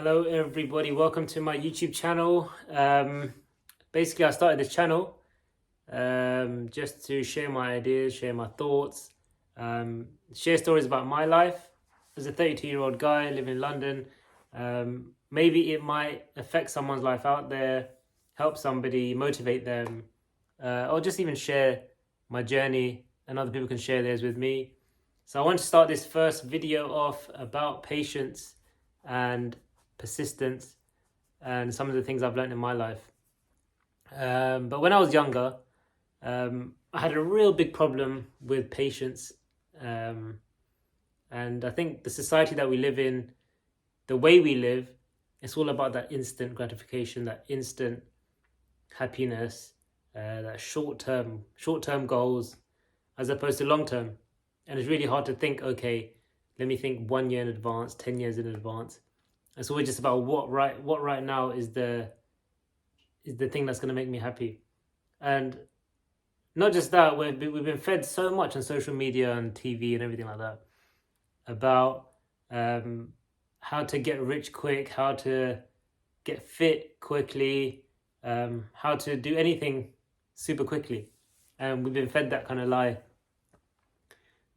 Hello, everybody. Welcome to my YouTube channel. Basically, I started this channel just to share my ideas, share my thoughts, share stories about my life as a 32-year-old guy living in London. Maybe it might affect someone's life out there, help somebody, motivate them, or just even share my journey and other people can share theirs with me. So I want to start this first video off about patience and persistence and some of the things I've learned in my life. But when I was younger, I had a real big problem with patience. And I think the society that we live in, the way we live, it's all about that instant gratification, that instant happiness, that short term goals, as opposed to long term. And it's really hard to think, okay, let me think 1 year in advance, 10 years in advance. It's always just about what right now is the thing that's going to make me happy. And not just that, we've been fed so much on social media and TV and everything like that about how to get rich quick, how to get fit quickly, how to do anything super quickly. And we've been fed that kind of lie.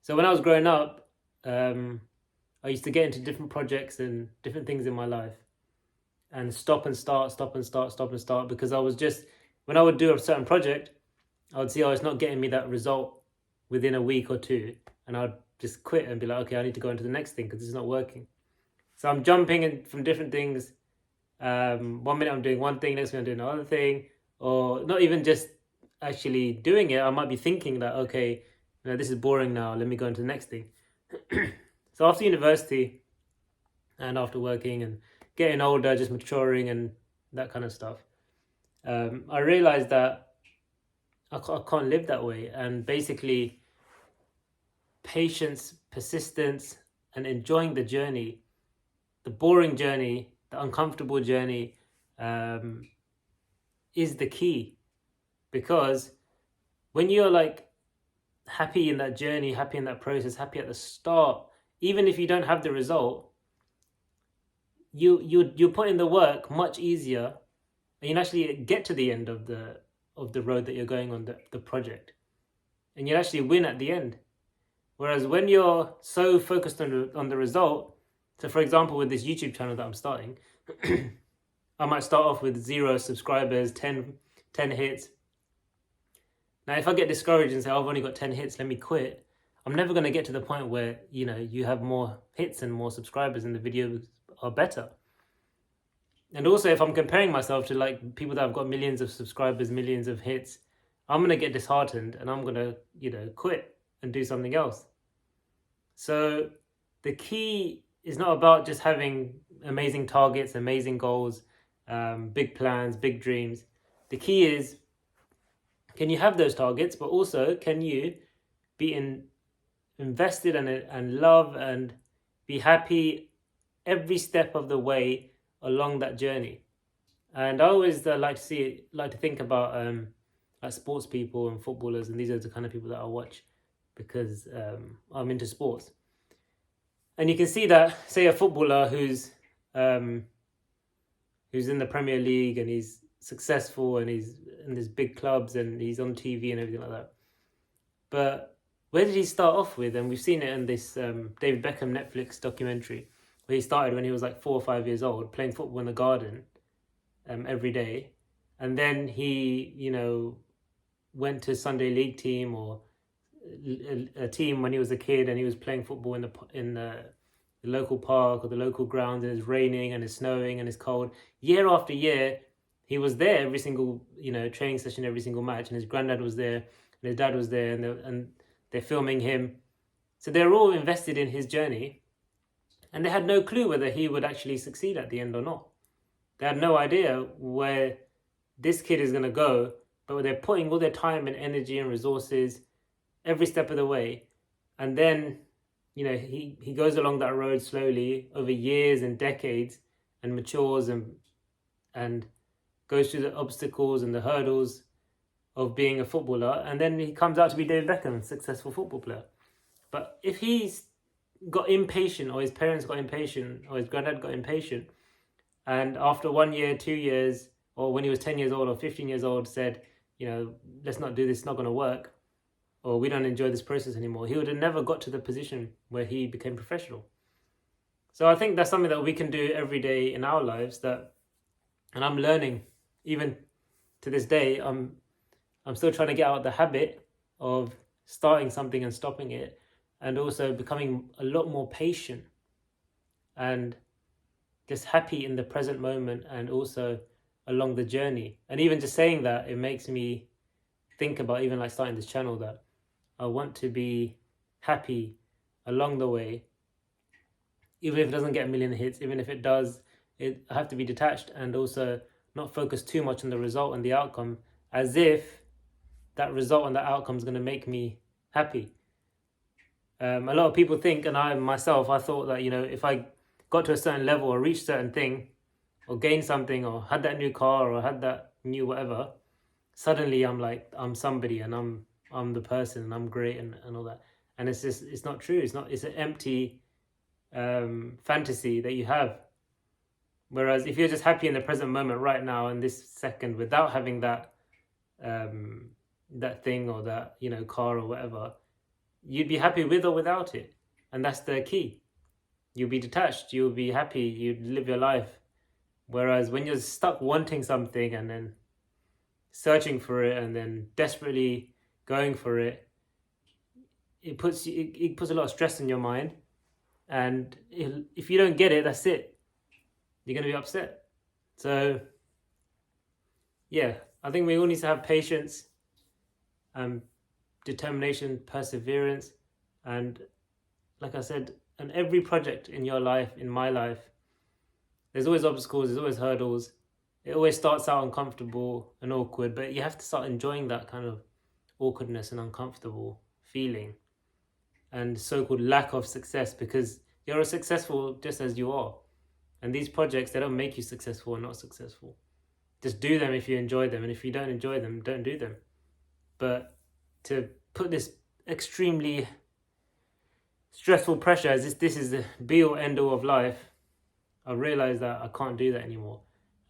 So when I was growing up, I used to get into different projects and different things in my life and stop and start because I was just, when I would do a certain project, I would see, oh, it's not getting me that result within a week or two. And I'd just quit and be like, okay, I need to go into the next thing because it's not working. So I'm jumping in from different things. 1 minute I'm doing one thing, next minute I'm doing another thing, or not even just actually doing it. I might be thinking that, okay, this is boring now. Let me go into the next thing. So after university and after working and getting older, just maturing and that kind of stuff, I realized that I can't live that way. And basically, patience, persistence, and enjoying the journey, the boring journey, the uncomfortable journey, is the key. Because when you're like happy in that journey, happy in that process, happy at the start, even if you don't have the result, you put in the work much easier, and you actually get to the end of the road that you're going on, the project, and you actually win at the end. Whereas when you're so focused on the result, so for example with this YouTube channel that I'm starting, I might start off with 0 subscribers, 10 hits. Now if I get discouraged and say, oh, I've only got 10 hits, let me quit, I'm never going to get to the point where you have more hits and more subscribers and the videos are better. And also, if I'm comparing myself to like people that have got millions of subscribers, millions of hits, I'm going to get disheartened and I'm going to quit and do something else. So the key is not about just having amazing targets, amazing goals, big plans, big dreams. The key is, can you have those targets, but also can you be invested and love and be happy every step of the way along that journey. And I always like to think about like sports people and footballers, and these are the kind of people that I watch because I'm into sports. And you can see that, say, a footballer who's in the Premier League and he's successful and he's in these big clubs and he's on TV and everything like that. But where did he start off with? And we've seen it in this David Beckham Netflix documentary, where he started when he was like 4 or 5 years old, playing football in the garden every day. And then he, went to Sunday league team or a team when he was a kid, and he was playing football in the local park or the local grounds, and it's raining and it's snowing and it's cold. Year after year, he was there every single, training session, every single match, and his granddad was there and his dad was there, and they're filming him. So they're all invested in his journey, and they had no clue whether he would actually succeed at the end or not. They had no idea where this kid is going to go, but they're putting all their time and energy and resources every step of the way. And then, he goes along that road slowly over years and decades and matures and goes through the obstacles and the hurdles of being a footballer. And then he comes out to be David Beckham, a successful football player. But if he's got impatient, or his parents got impatient, or his granddad got impatient, and after 1 year, 2 years, or when he was 10 years old or 15 years old, said, let's not do this, it's not going to work, or we don't enjoy this process anymore, he would have never got to the position where he became professional. So I think that's something that we can do every day in our lives, and I'm learning, even to this day, I'm still trying to get out the habit of starting something and stopping it, and also becoming a lot more patient and just happy in the present moment, and also along the journey. And even just saying that, it makes me think about even like starting this channel, that I want to be happy along the way, even if it doesn't get a million hits, even if it does, I have to be detached and also not focus too much on the result and the outcome, as if that result and that outcome is going to make me happy. A lot of people think, and I myself, I thought that, if I got to a certain level or reached a certain thing or gained something or had that new car or had that new whatever, suddenly I'm somebody, and I'm the person, and I'm great, and all that. And it's not true. It's an empty fantasy that you have. Whereas if you're just happy in the present moment right now in this second, without having that that thing or that car or whatever, you'd be happy with or without it. And that's the key. You'll be detached, you'll be happy, you'd live your life. Whereas when you're stuck wanting something and then searching for it and then desperately going for it, it puts a lot of stress in your mind. And if you don't get it, that's it. You're going to be upset. So yeah, I think we all need to have patience, determination, perseverance, and like I said, in every project in your life, in my life, there's always obstacles, there's always hurdles. It always starts out uncomfortable and awkward, but you have to start enjoying that kind of awkwardness and uncomfortable feeling and so-called lack of success, because you're successful just as you are. And these projects, they don't make you successful or not successful. Just do them if you enjoy them, and if you don't enjoy them, don't do them. But to put this extremely stressful pressure as this is the be-all end-all of life, I realized that I can't do that anymore.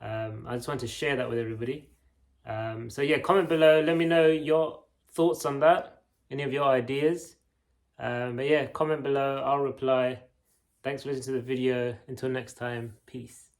I just want to share that with everybody. So yeah, comment below, let me know your thoughts on that, any of your ideas. But yeah, comment below, I'll reply. Thanks for listening to the video. Until next time, peace.